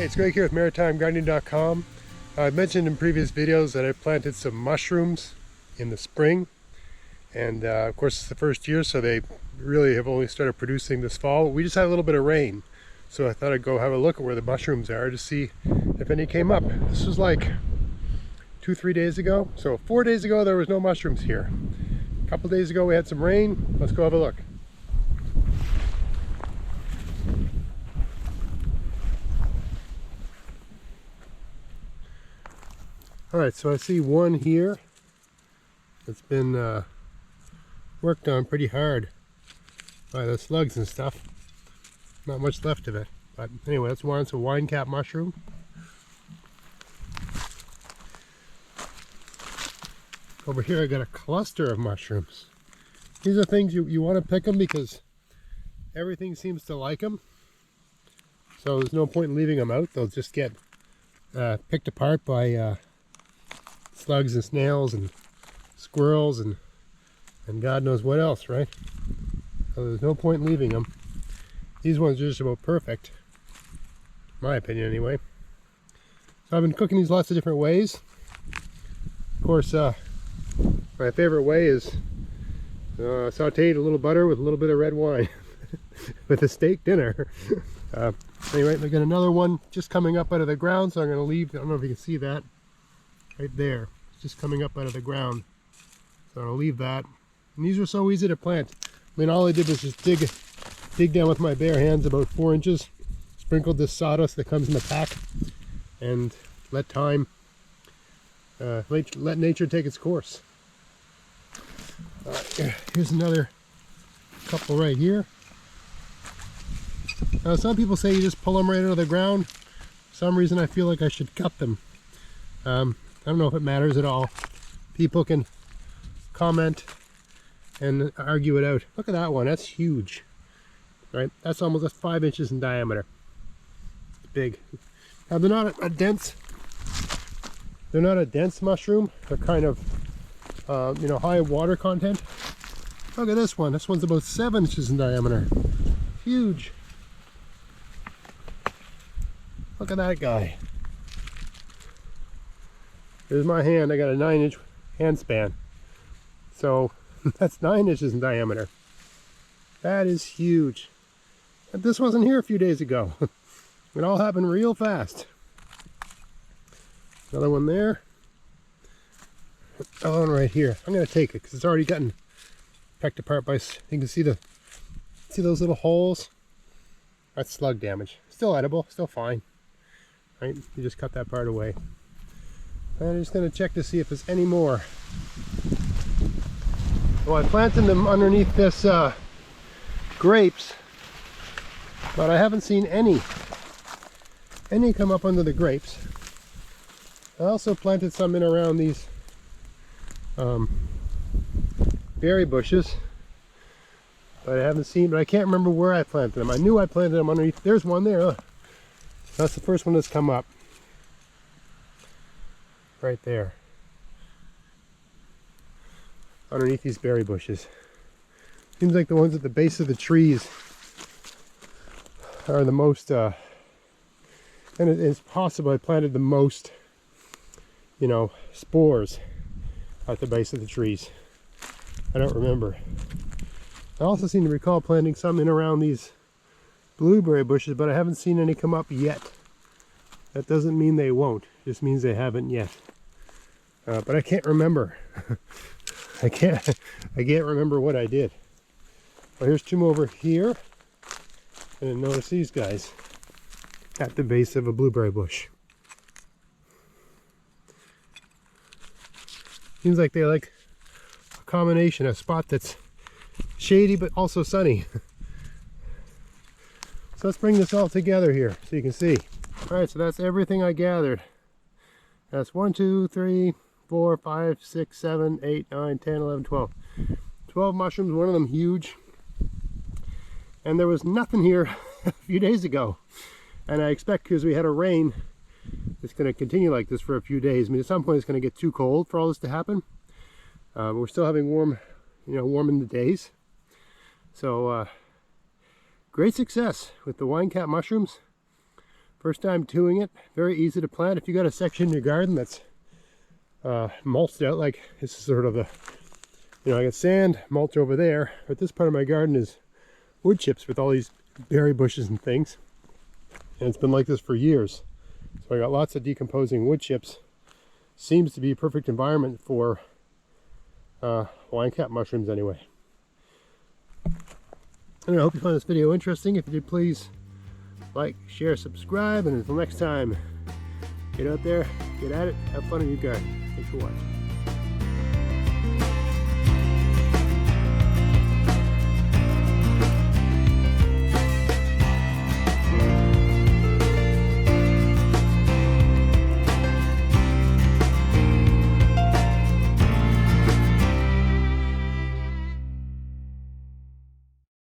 Hey, it's Greg here with MaritimeGardening.com. I've mentioned in previous videos that I planted some mushrooms in the spring, and of course it's the first year, so they really have only started producing this fall. We just had a little bit of rain, so I thought I'd go have a look at where the mushrooms are to see if any came up. This was like 2-3 days ago, so 4 days ago there was no mushrooms here. A couple days ago we had some rain. Let's go have a look. Alright, so I see one here that's been worked on pretty hard by the slugs and stuff. Not much left of it, but anyway, that's one. It's a wine cap mushroom. Over here I got a cluster of mushrooms. These are things you want to pick them because everything seems to like them. So there's no point in leaving them out. They'll just get picked apart by slugs and snails and squirrels and God knows what else, right? So there's no point in leaving them. These ones are just about perfect, in my opinion anyway. So I've been cooking these lots of different ways. Of course, my favorite way is sauteed a little butter with a little bit of red wine with a steak dinner. Anyway, I got another one just coming up out of the ground, so I'm going to leave. I don't know if you can see that. Right there, it's just coming up out of the ground, so I'll leave that. And these are so easy to plant. I mean, all I did was just dig down with my bare hands about 4 inches, sprinkled this sawdust that comes in the pack, and let time, let nature take its course. Here's another couple right here. Now, some people say you just pull them right out of the ground. For some reason I feel like I should cut them. I don't know if it matters at all. People can comment and argue it out. Look at that one, that's huge. Right, that's almost 5 inches in diameter. It's big. Now they're not a dense mushroom. They're kind of you know, high water content. Look at this one. This one's about 7 inches in diameter. Huge. Look at that guy. Here's my hand. I got a 9-inch hand span. So that's 9 inches in diameter. That is huge. And this wasn't here a few days ago. It all happened real fast. Another one there. Another one right here. I'm going to take it because it's already gotten pecked apart by, you can see those little holes? That's slug damage. Still edible, still fine. Right? You just cut that part away. I'm just going to check to see if there's any more. Well, I planted them underneath this grapes, but I haven't seen any come up under the grapes. I also planted some in around these berry bushes, but I haven't seen, but I can't remember where I planted them. I knew I planted them underneath. There's one there. That's the first one that's come up. Right there, underneath these berry bushes. Seems like the ones at the base of the trees are the most, and it's possible I planted the most, you know, spores at the base of the trees. I don't remember. I also seem to recall planting some in around these blueberry bushes, but I haven't seen any come up yet. That doesn't mean they won't, it just means they haven't yet. But I can't remember. I can't remember what I did. Well, here's two over here. And notice these guys at the base of a blueberry bush. Seems like they like a combination, a spot that's shady but also sunny. So let's bring this all together here so you can see. Alright, so that's everything I gathered. That's 1, 2, 3, 4, 5, 6, 7, 8, 9, 10, 11, 12. 12 mushrooms, one of them huge. And there was nothing here a few days ago. And I expect because we had a rain, it's going to continue like this for a few days. I mean, at some point it's going to get too cold for all this to happen. But we're still having warm, you know, warm in the days. So, great success with the wine cap mushrooms. First time doing it, very easy to plant. If you got a section in your garden that's mulched out, like this is sort of the, you know, I got sand mulch over there, but this part of my garden is wood chips with all these berry bushes and things. And it's been like this for years. So I got lots of decomposing wood chips. Seems to be a perfect environment for wine cap mushrooms anyway. Anyway, I hope you found this video interesting. If you did, please like, share, subscribe, and until next time, get out there, get at it, have fun in your garden. Thanks for watching.